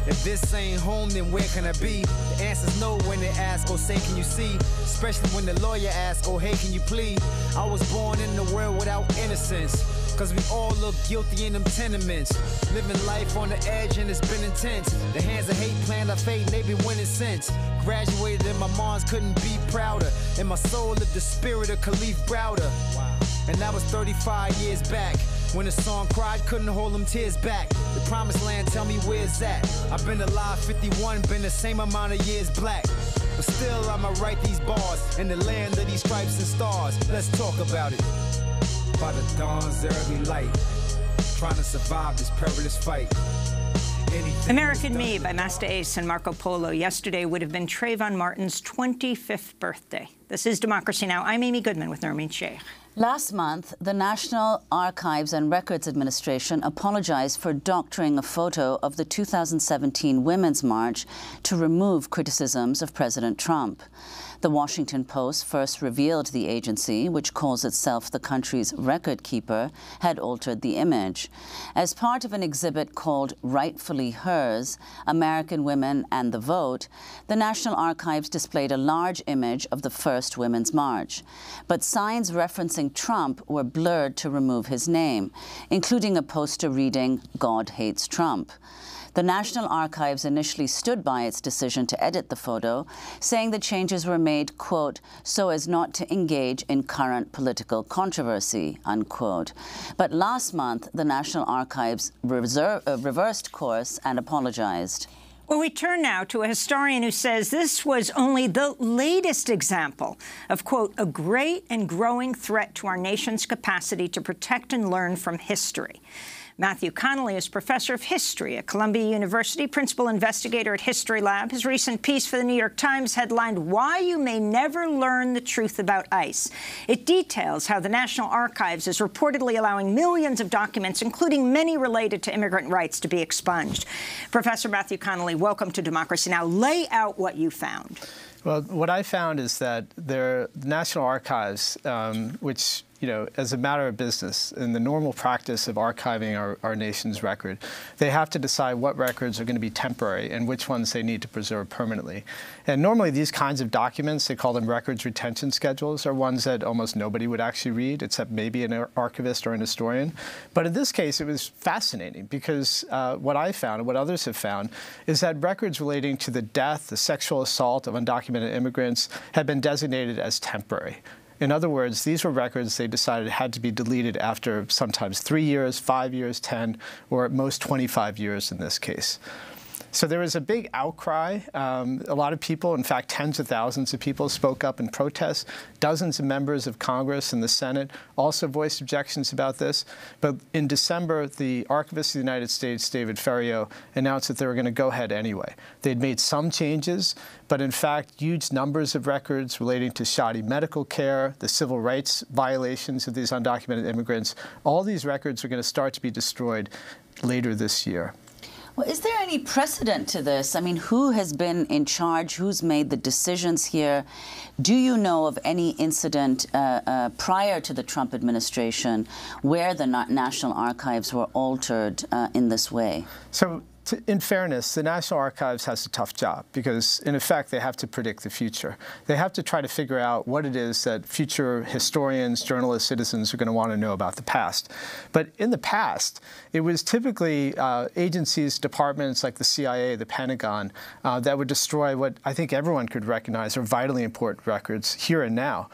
If this ain't home, then where can I be? The answer's no when they ask, oh, say, can you see? Especially when the lawyer asks, oh, hey, can you plead? I was born in the world without innocence, cause we all look guilty in them tenements. Living life on the edge and it's been intense. The hands of hate planned our fate and they been winning since. Graduated and my moms couldn't be prouder. And my soul lived the spirit of Khalif Browder. Wow. And that was 35 years back. When the song cried, couldn't hold them tears back. The promised land, tell me where's that? I've been alive 51, been the same amount of years black. But still I'ma write these bars in the land of these stripes and stars. Let's talk about it. By the dawn's early light, trying to survive this perilous fight. American Me by Master Ace and Marco Polo. Yesterday would have been Trayvon Martin's 25th birthday. This is Democracy Now! I'm Amy Goodman with Nermeen Sheikh. Last month, the National Archives and Records Administration apologized for doctoring a photo of the 2017 Women's March to remove criticisms of President Trump. The Washington Post first revealed the agency, which calls itself the country's record keeper, had altered the image. As part of an exhibit called Rightfully Hers, American Women and the Vote, the National Archives displayed a large image of the first Women's March. But signs referencing Trump were blurred to remove his name, including a poster reading, "God hates Trump." The National Archives initially stood by its decision to edit the photo, saying the changes were made, quote, so as not to engage in current political controversy, unquote. But last month, the National Archives reversed course and apologized. Well, we turn now to a historian who says this was only the latest example of, quote, a great and growing threat to our nation's capacity to protect and learn from history. Matthew Connolly is professor of history at Columbia University, principal investigator at History Lab. His recent piece for the New York Times headlined, "Why You May Never Learn the Truth About ICE." It details how the National Archives is reportedly allowing millions of documents, including many related to immigrant rights, to be expunged. Professor Matthew Connolly, welcome to Democracy Now! Lay out what you found. Well, what I found is that the National Archives, which, you know, as a matter of business, in the normal practice of archiving our nation's record, they have to decide what records are going to be temporary and which ones they need to preserve permanently. And normally these kinds of documents, they call them records retention schedules, are ones that almost nobody would actually read, except maybe an archivist or an historian. But in this case, it was fascinating because what I found, and what others have found, is that records relating to the death, the sexual assault of undocumented immigrants had been designated as temporary. In other words, these were records they decided had to be deleted after sometimes 3 years, 5 years, 10, or at most 25 years in this case. So there was a big outcry. A lot of people, in fact, tens of thousands of people spoke up in protest. Dozens of members of Congress and the Senate also voiced objections about this. But in December, the Archivist of the United States, David Ferriero, announced that they were going to go ahead anyway. They'd made some changes, but in fact, huge numbers of records relating to shoddy medical care, the civil rights violations of these undocumented immigrants, all these records are going to start to be destroyed later this year. Well, is there any precedent to this? I mean, who has been in charge? Who's made the decisions here? Do you know of any incident prior to the Trump administration where the National Archives were altered in this way? So in fairness, the National Archives has a tough job because, in effect, they have to predict the future. They have to try to figure out what it is that future historians, journalists, citizens are going to want to know about the past. But in the past, it was typically agencies, departments like the CIA, the Pentagon, that would destroy what I think everyone could recognize are vitally important records here and now.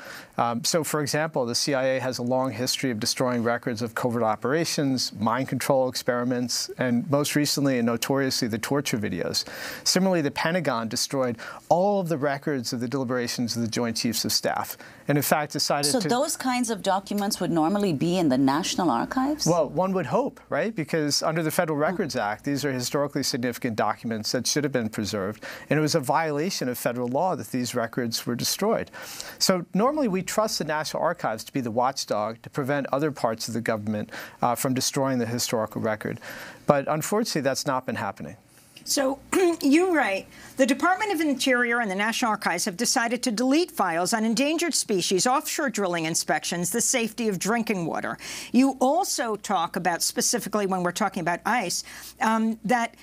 So, for example, the CIA has a long history of destroying records of covert operations, mind control experiments, and most recently and notoriously the torture videos. Similarly, the Pentagon destroyed all of the records of the deliberations of the Joint Chiefs of Staff, and in fact decided to... So those kinds of documents would normally be in the National Archives? Well, one would hope, right? Because under the Federal Records Act, these are historically significant documents that should have been preserved, and it was a violation of federal law that these records were destroyed. So normally we trust the National Archives to be the watchdog to prevent other parts of the government from destroying the historical record. But unfortunately, that's not been happening. So you write, the Department of Interior and the National Archives have decided to delete files on endangered species, offshore drilling inspections, the safety of drinking water. You also talk about, specifically when we're talking about ICE, that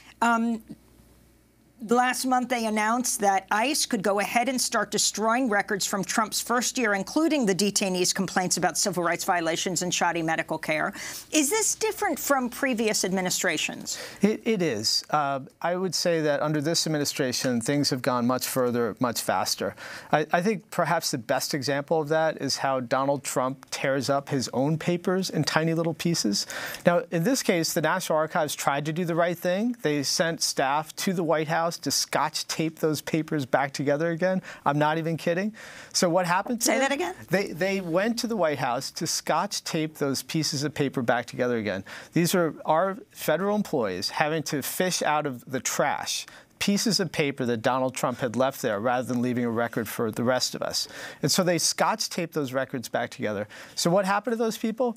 last month they announced that ICE could go ahead and start destroying records from Trump's first year, including the detainees' complaints about civil rights violations and shoddy medical care. Is this different from previous administrations? It is. I would say that under this administration, things have gone much further, much faster. I think perhaps the best example of that is how Donald Trump tears up his own papers in tiny little pieces. Now, in this case, the National Archives tried to do the right thing. They sent staff to the White House to scotch tape those papers back together again. I'm not even kidding. So what happened to them? Say that again? They went to the White House to scotch tape those pieces of paper back together again. These are our federal employees having to fish out of the trash pieces of paper that Donald Trump had left there rather than leaving a record for the rest of us. And so they scotch taped those records back together. So what happened to those people?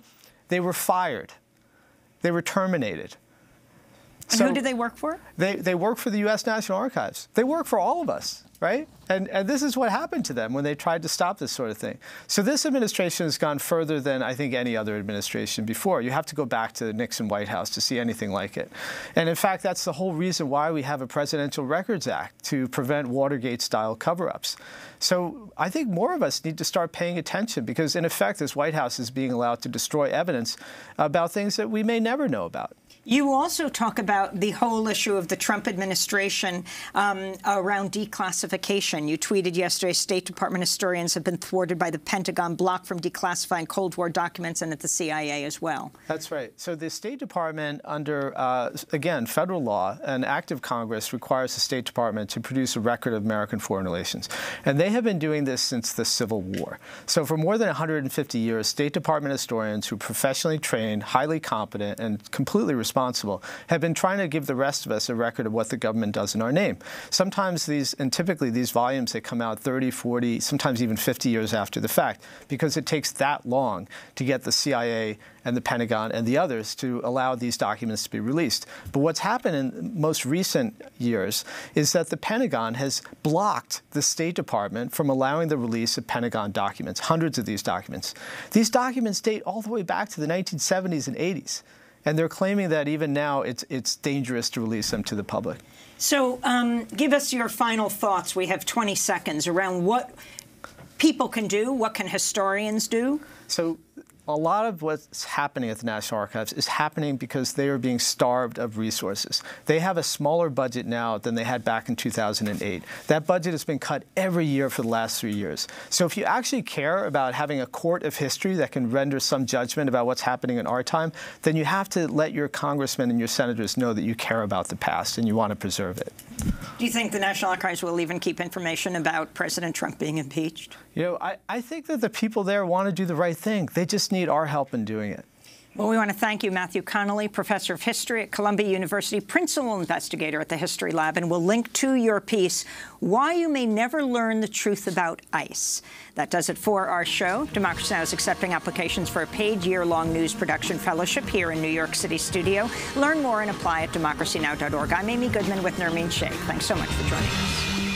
They were fired. They were terminated. And who did they work for? They work for the U.S. National Archives. They work for all of us, right? And this is what happened to them when they tried to stop this sort of thing. So this administration has gone further than I think any other administration before. You have to go back to the Nixon White House to see anything like it. And in fact, that's the whole reason why we have a Presidential Records Act to prevent Watergate-style cover-ups. So I think more of us need to start paying attention because, in effect, this White House is being allowed to destroy evidence about things that we may never know about. You also talk about the whole issue of the Trump administration around declassification. You tweeted yesterday, State Department historians have been thwarted by the Pentagon, blocked from declassifying Cold War documents, and at the CIA as well. That's right. So the State Department, under, again, federal law, an act of Congress requires the State Department to produce a record of American foreign relations. And they have been doing this since the Civil War. So for more than 150 years, State Department historians who are professionally trained, highly competent, and completely responsible have been trying to give the rest of us a record of what the government does in our name. Sometimes these, and typically these volumes, they come out 30, 40, sometimes even 50 years after the fact, because it takes that long to get the CIA and the Pentagon and the others to allow these documents to be released. But what's happened in most recent years is that the Pentagon has blocked the State Department from allowing the release of Pentagon documents, hundreds of these documents. These documents date all the way back to the 1970s and 80s. And they're claiming that even now it's dangerous to release them to the public. So give us your final thoughts. We have 20 seconds around what people can do, what can historians do? So a lot of what's happening at the National Archives is happening because they are being starved of resources. They have a smaller budget now than they had back in 2008. That budget has been cut every year for the last 3 years. So if you actually care about having a court of history that can render some judgment about what's happening in our time, then you have to let your congressmen and your senators know that you care about the past and you want to preserve it. Do you think the National Archives will even keep information about President Trump being impeached? You know, I think that the people there want to do the right thing. They just need our help in doing it. Well, we want to thank you, Matthew Connolly, professor of history at Columbia University, principal investigator at the History Lab, and we'll link to your piece, Why You May Never Learn the Truth About ICE. That does it for our show. Democracy Now! Is accepting applications for a paid year-long news production fellowship here in New York City studio. Learn more and apply at democracynow.org. I'm Amy Goodman with Nermeen Sheikh. Thanks so much for joining us.